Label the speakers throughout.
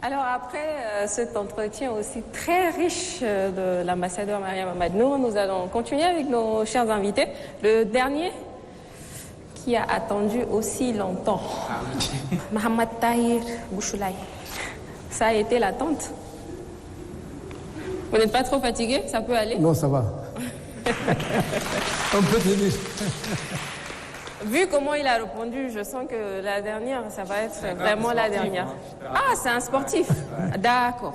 Speaker 1: Alors après cet entretien aussi très riche de l'ambassadeur Mariam Ahmad-Nour, nous allons continuer avec nos chers invités. Le dernier qui a attendu aussi longtemps, Mohamed Tahir Bouchoulaye. Ça a été l'attente. Vous n'êtes pas trop fatigué? Ça peut aller?
Speaker 2: Non, ça va. On peut tenir.
Speaker 1: Vu comment il a répondu, je sens que la dernière, ça va être vraiment la dernière. Ah, c'est un sportif. D'accord.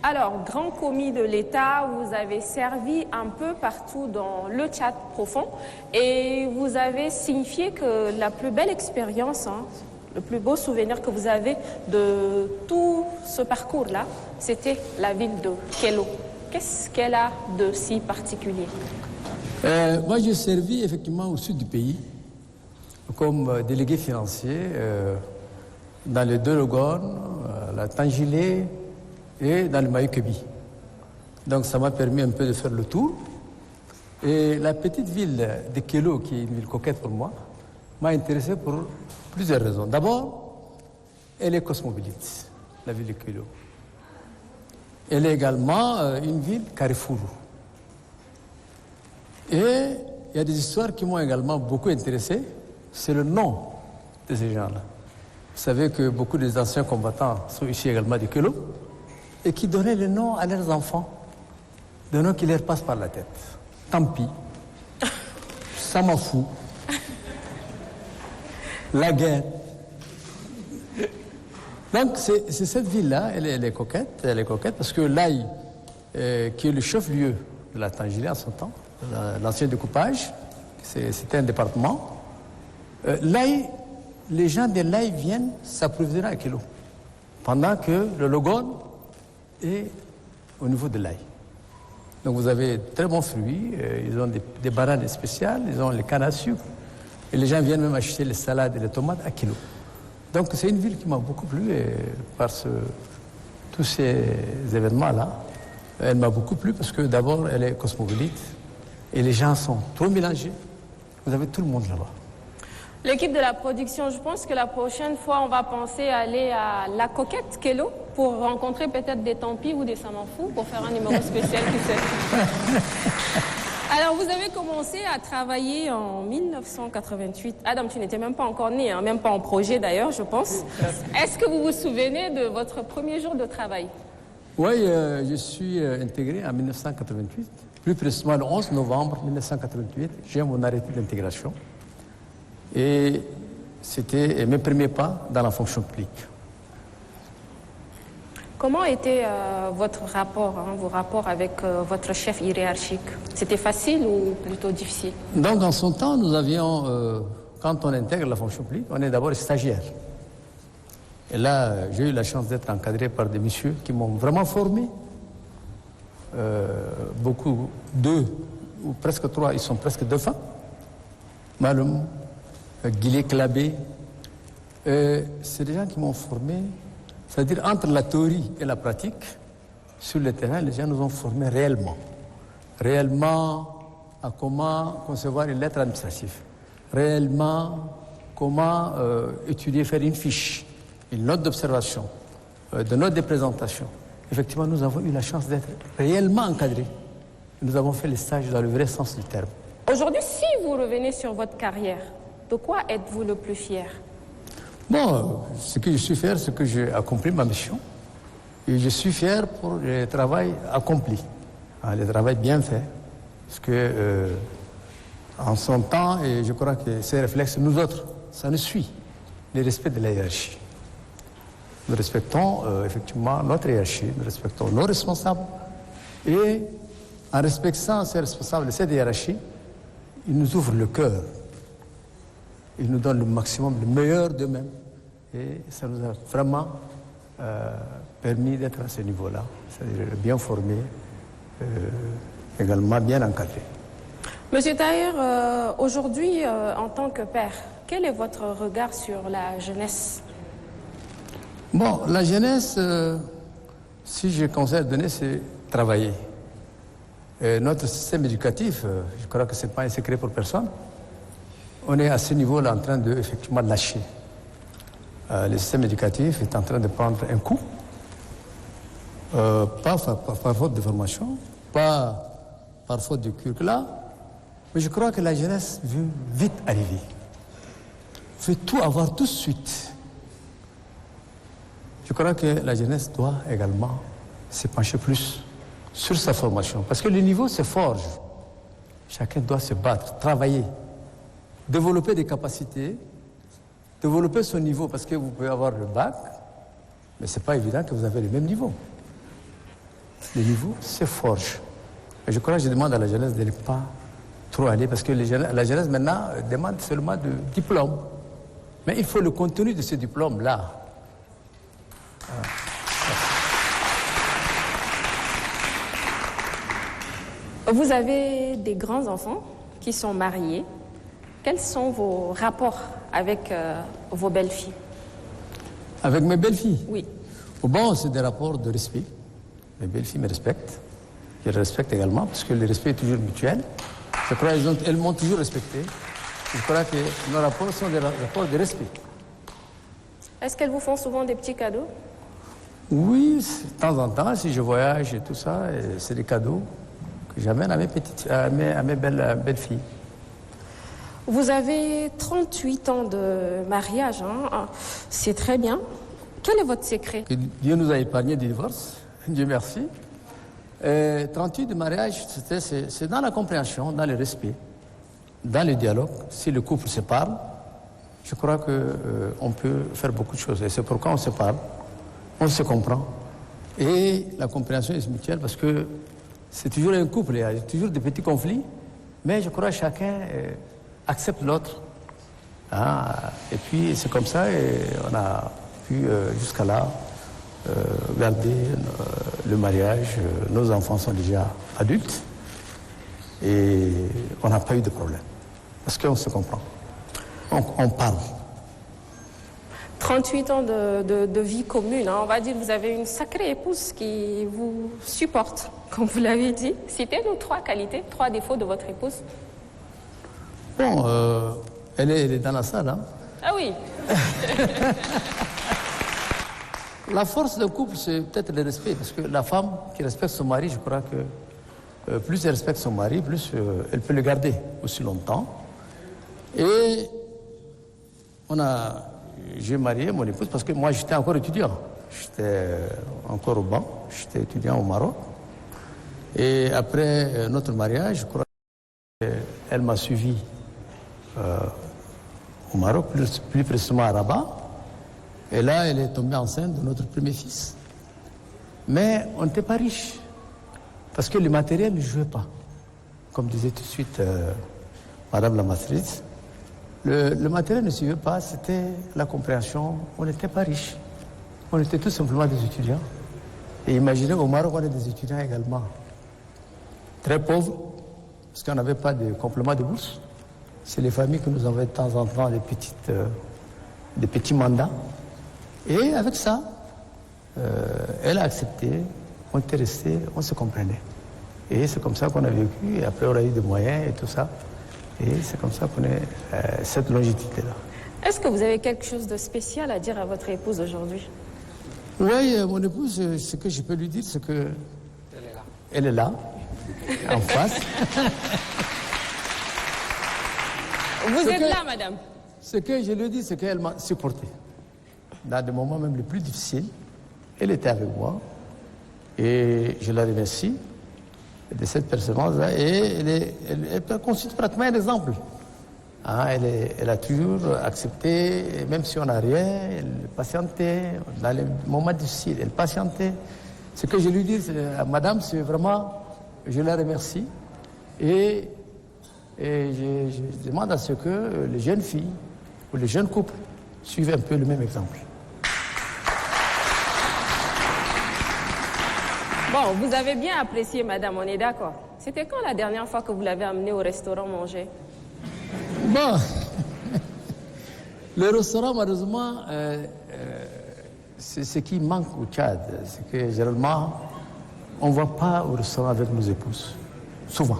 Speaker 1: Alors, grand commis de l'État, vous avez servi un peu partout dans le Tchad profond et vous avez signifié que la plus belle expérience, le plus beau souvenir que vous avez de tout ce parcours-là, c'était la ville de Kélo. Qu'est-ce qu'elle a de si particulier?
Speaker 2: Moi, j'ai servi effectivement au sud du pays comme délégué financier dans les deux Logone, la Tangilé et dans le Maïkebi. Donc ça m'a permis un peu de faire le tour. Et la petite ville de Kélo, qui est une ville coquette pour moi, m'a intéressé pour plusieurs raisons. D'abord, elle est cosmopolite, la ville de Kélo. Elle est également une ville carrefour. Et il y a des histoires qui m'ont également beaucoup intéressé. C'est le nom de ces gens-là. Vous savez que beaucoup des anciens combattants sont issus également de Kélo et qui donnaient le nom à leurs enfants, des noms qui leur passent par la tête. Tant pis, ça m'en fout, la guerre. Donc c'est cette ville-là, elle est coquette parce que l'Aï, qui est le chef-lieu de la Tangilé en son temps, l'ancien découpage, c'était un département. L'Aï, les gens de l'Aï viennent s'approvisionner à Kélo, pendant que le Logone est au niveau de l'Aï. Donc vous avez de très bons fruits, ils ont des bananes spéciales, ils ont les cannes à sucre, et les gens viennent même acheter les salades et les tomates à Kélo. Donc c'est une ville qui m'a beaucoup plu par tous ces événements-là. Elle m'a beaucoup plu parce que d'abord elle est cosmopolite et les gens sont trop mélangés. Vous avez tout le monde là-bas.
Speaker 1: L'équipe de la production, je pense que la prochaine fois, on va penser à aller à La Coquette, Kélo, pour rencontrer peut-être des Tampis ou des Samanfous, pour faire un numéro spécial, qui sait. Alors, vous avez commencé à travailler en 1988. Adam, tu n'étais même pas encore né, même pas en projet d'ailleurs, je pense. Est-ce que vous vous souvenez de votre premier jour de travail?
Speaker 2: Oui, je suis intégré en 1988, plus précisément le 11 novembre 1988. J'ai mon arrêté d'intégration. Et c'était mes premiers pas dans la fonction publique.
Speaker 1: Comment était votre rapport, vos rapports avec votre chef hiérarchique? C'était facile ou plutôt difficile?
Speaker 2: Donc, en son temps, nous avions, quand on intègre la fonction publique, on est d'abord stagiaire. Et là, j'ai eu la chance d'être encadré par des messieurs qui m'ont vraiment formé. Beaucoup, deux, ou presque trois, ils sont presque dauphins. Maloum, Guillet Clabé, c'est des gens qui m'ont formé, c'est-à-dire entre la théorie et la pratique, sur le terrain, les gens nous ont formés réellement. Réellement à comment concevoir une lettre administrative, réellement comment étudier, faire une fiche, une note d'observation, de note de présentation. Effectivement, nous avons eu la chance d'être réellement encadrés. Nous avons fait les stages dans le vrai sens du terme.
Speaker 1: Aujourd'hui, si vous revenez sur votre carrière, de quoi êtes-vous le plus fier?
Speaker 2: Bon, ce que je suis fier, c'est que j'ai accompli ma mission. Et je suis fier pour le travail accompli, le travail bien fait. Parce que, en son temps, et je crois que ces réflexes, nous autres, ça nous suit, le respect de la hiérarchie. Nous respectons effectivement notre hiérarchie, nous respectons nos responsables. Et en respectant ces responsables de cette hiérarchie, ils nous ouvrent le cœur. Ils nous donnent le maximum, le meilleur d'eux-mêmes. Et ça nous a vraiment permis d'être à ce niveau-là, c'est-à-dire bien formés, également bien encadrés.
Speaker 1: Monsieur Tahir, aujourd'hui, en tant que père, quel est votre regard sur la jeunesse?
Speaker 2: Bon, la jeunesse, si j'ai conseil à donner, c'est travailler. Et notre système éducatif, je crois que ce n'est pas un secret pour personne. On est à ce niveau-là en train de effectivement lâcher. Le système éducatif est en train de prendre un coup. Pas par faute de formation, pas par faute de curricula, mais je crois que la jeunesse veut vite arriver, veut tout avoir tout de suite. Je crois que la jeunesse doit également se pencher plus sur sa formation, parce que le niveau se forge. Chacun doit se battre, travailler, développer des capacités, développer son niveau, parce que vous pouvez avoir le bac, mais ce n'est pas évident que vous avez le même niveau. Le niveau se forge. Et je crois que je demande à la jeunesse de ne pas trop aller, parce que la jeunesse maintenant demande seulement de diplôme. Mais il faut le contenu de ce diplôme-là.
Speaker 1: Vous avez des grands-enfants qui sont mariés. Quels sont vos rapports avec vos belles-filles?
Speaker 2: Avec mes belles-filles?
Speaker 1: Oui.
Speaker 2: Bon, c'est des rapports de respect. Mes belles-filles me respectent. Je les respecte également, parce que le respect est toujours mutuel. Je crois qu'elles m'ont toujours respecté. Je crois que nos rapports sont des rapports de respect.
Speaker 1: Est-ce qu'elles vous font souvent des petits cadeaux?
Speaker 2: Oui, de temps en temps, si je voyage et tout ça, c'est des cadeaux que j'amène à mes belles filles.
Speaker 1: Vous avez 38 ans de mariage, hein? C'est très bien. Quel est votre secret?
Speaker 2: Que Dieu nous a épargné du divorce, Dieu merci. 38 de mariage, c'est dans la compréhension, dans le respect, dans le dialogue. Si le couple se parle, je crois qu'on peut faire beaucoup de choses. Et c'est pourquoi on se parle, on se comprend. Et la compréhension est mutuelle, parce que c'est toujours un couple, il y a toujours des petits conflits, mais je crois que chacun accepte l'autre. Hein? Et puis c'est comme ça, et on a pu jusqu'à là garder le mariage. Nos enfants sont déjà adultes et on n'a pas eu de problème, parce qu'on se comprend, on parle.
Speaker 1: 38 ans de vie commune, hein. On va dire que vous avez une sacrée épouse qui vous supporte, comme vous l'avez dit. Citez-nous 3 qualités, 3 défauts de votre épouse.
Speaker 2: Bon, elle est dans la salle. Hein?
Speaker 1: Ah oui.
Speaker 2: La force d'un couple, c'est peut-être le respect, parce que la femme qui respecte son mari, je crois que plus elle respecte son mari, plus elle peut le garder aussi longtemps. Et j'ai marié mon épouse parce que moi j'étais encore étudiant. J'étais encore au banc, j'étais étudiant au Maroc. Et après notre mariage, je crois qu'elle m'a suivi au Maroc, plus précisément à Rabat. Et là, elle est tombée enceinte de notre premier fils. Mais on n'était pas riche, parce que le matériel ne jouait pas. Comme disait tout de suite Madame la matrice, le matériel ne suivait pas, c'était la compréhension. On n'était pas riche. On était tout simplement des étudiants. Et imaginez, au Maroc, on est des étudiants également. Très pauvres, parce qu'on n'avait pas de complément de bourse. C'est les familles qui nous envoyaient de temps en temps des petits mandats. Et avec ça, elle a accepté, on était restés, on se comprenait. Et c'est comme ça qu'on a vécu, et après on a eu des moyens et tout ça. Et c'est comme ça qu'on est cette longévité-là.
Speaker 1: Est-ce que vous avez quelque chose de spécial à dire à votre épouse aujourd'hui?
Speaker 2: Oui, mon épouse, ce que je peux lui dire, c'est que elle est là, en face.
Speaker 1: Vous êtes là, madame.
Speaker 2: Ce que je lui dis, c'est qu'elle m'a supporté. Dans des moments même les plus difficiles, elle était avec moi. Et je la remercie de cette persévérance-là. Et elle constitue pratiquement un exemple. Hein, elle a toujours accepté, même si on n'a rien, elle patientait. Dans les moments difficiles, elle patientait. Ce que je lui dis à madame, c'est vraiment, je la remercie. Et je demande à ce que les jeunes filles ou les jeunes couples suivent un peu le même exemple.
Speaker 1: Bon, vous avez bien apprécié, madame, on est d'accord. C'était quand la dernière fois que vous l'avez amenée au restaurant manger?
Speaker 2: Bon, le restaurant, malheureusement, c'est ce qui manque au Tchad. C'est que généralement, on ne va pas au restaurant avec nos épouses, souvent.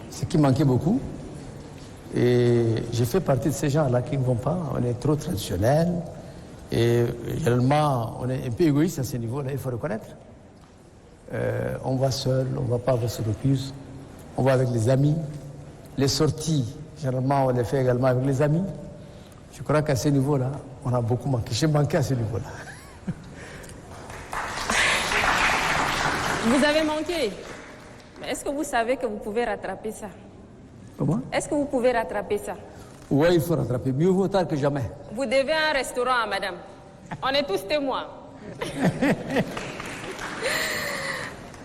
Speaker 2: Ce qui manquait beaucoup. Et j'ai fait partie de ces gens-là qui ne vont pas. On est trop traditionnels. Et généralement, on est un peu égoïste à ce niveau-là, il faut reconnaître. On va seul, on ne va pas avec son épouse, on va avec les amis. Les sorties, généralement, on les fait également avec les amis. Je crois qu'à ce niveau-là, on a beaucoup manqué. J'ai manqué à ce niveau-là.
Speaker 1: Vous avez manqué. Mais est-ce que vous savez que vous pouvez rattraper ça?
Speaker 2: Comment?
Speaker 1: Est-ce que vous pouvez rattraper ça?
Speaker 2: Oui, il faut rattraper. Mieux vaut tard que jamais.
Speaker 1: Vous devez un restaurant, madame. On est tous témoins.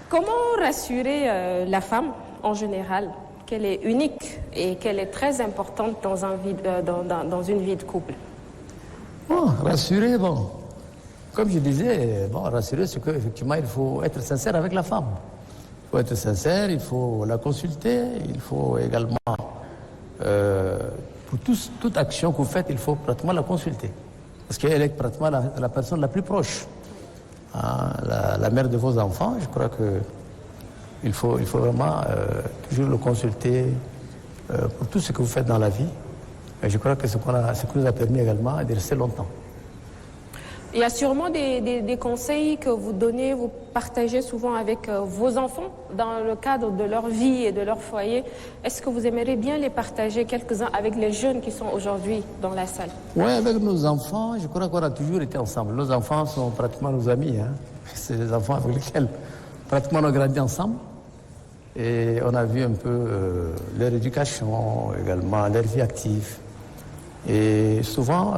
Speaker 1: Comment rassurer la femme, en général, qu'elle est unique et qu'elle est très importante dans une vie de couple?
Speaker 2: Bon, rassurer, bon. Comme je disais, bon, rassurer, c'est qu'effectivement, il faut être sincère avec la femme. Il faut être sincère, il faut la consulter, il faut également, pour toute action que vous faites, il faut pratiquement la consulter. Parce qu'elle est pratiquement la personne la plus proche. Hein, la mère de vos enfants, je crois qu'il faut vraiment toujours le consulter pour tout ce que vous faites dans la vie. Et je crois que c'est ce qui nous a permis également de rester longtemps.
Speaker 1: Il y a sûrement des conseils que vous donnez, vous partagez souvent avec vos enfants dans le cadre de leur vie et de leur foyer. Est-ce que vous aimeriez bien les partager quelques-uns avec les jeunes qui sont aujourd'hui dans la salle?
Speaker 2: Oui, avec nos enfants, je crois qu'on a toujours été ensemble. Nos enfants sont pratiquement nos amis. Hein. C'est les enfants avec lesquels pratiquement on a grandi ensemble. Et on a vu un peu leur éducation, également leur vie active. Et souvent,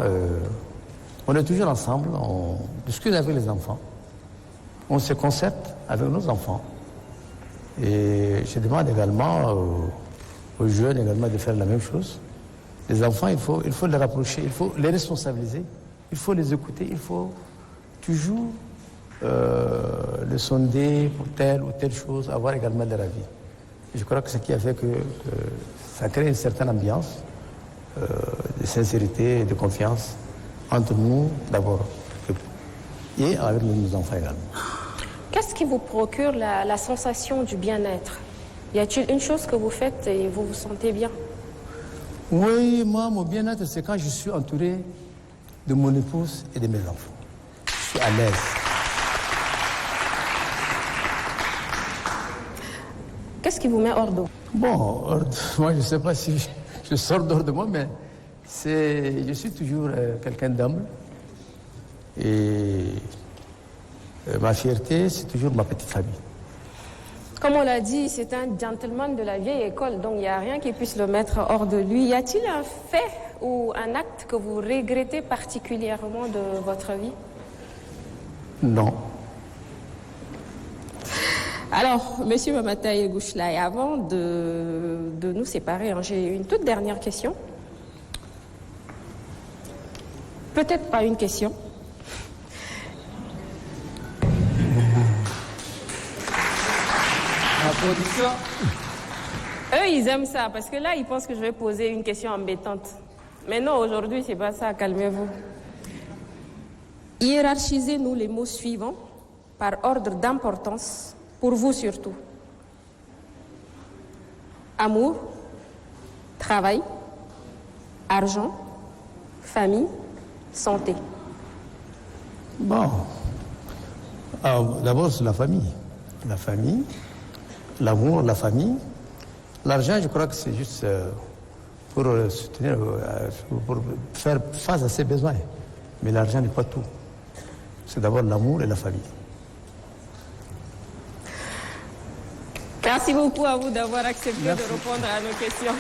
Speaker 2: on est toujours ensemble, on discute avec les enfants, on se concerte avec nos enfants. Et je demande également aux jeunes également de faire la même chose. Les enfants, il faut les rapprocher, il faut les responsabiliser, il faut les écouter, il faut toujours le sonder pour telle ou telle chose, avoir également leur avis. Et je crois que ce qui a fait que ça crée une certaine ambiance de sincérité et de confiance entre nous d'abord et avec nos enfants également.
Speaker 1: Qu'est-ce qui vous procure la sensation du bien-être? Y a-t-il une chose que vous faites et vous vous sentez bien?
Speaker 2: Oui, moi, mon bien-être, c'est quand je suis entouré de mon épouse et de mes enfants. Je suis à l'aise.
Speaker 1: Qu'est-ce qui vous met hors d'eau?
Speaker 2: Bon, moi, je ne sais pas si je sors d'hors de moi, mais je suis toujours quelqu'un d'humble. Et ma fierté, c'est toujours ma petite famille.
Speaker 1: Comme on l'a dit, c'est un gentleman de la vieille école, donc il n'y a rien qui puisse le mettre hors de lui. Y a-t-il un fait ou un acte que vous regrettez particulièrement de votre vie?
Speaker 2: Non.
Speaker 1: Alors, Monsieur Mamataï Gouchlaï, avant de nous séparer, hein, j'ai une toute dernière question. Peut-être pas une question. Eux, ils aiment ça, parce que là, ils pensent que je vais poser une question embêtante. Mais non, aujourd'hui, c'est pas ça, calmez-vous. Hiérarchisez-nous les mots suivants par ordre d'importance, pour vous surtout. Amour, travail, argent, famille, santé.
Speaker 2: Bon. D'abord, c'est la famille. La famille, l'amour, la famille. L'argent, je crois que c'est juste pour soutenir, pour faire face à ses besoins. Mais l'argent n'est pas tout. C'est d'abord l'amour et la famille.
Speaker 1: Merci beaucoup à vous d'avoir accepté de répondre à nos questions.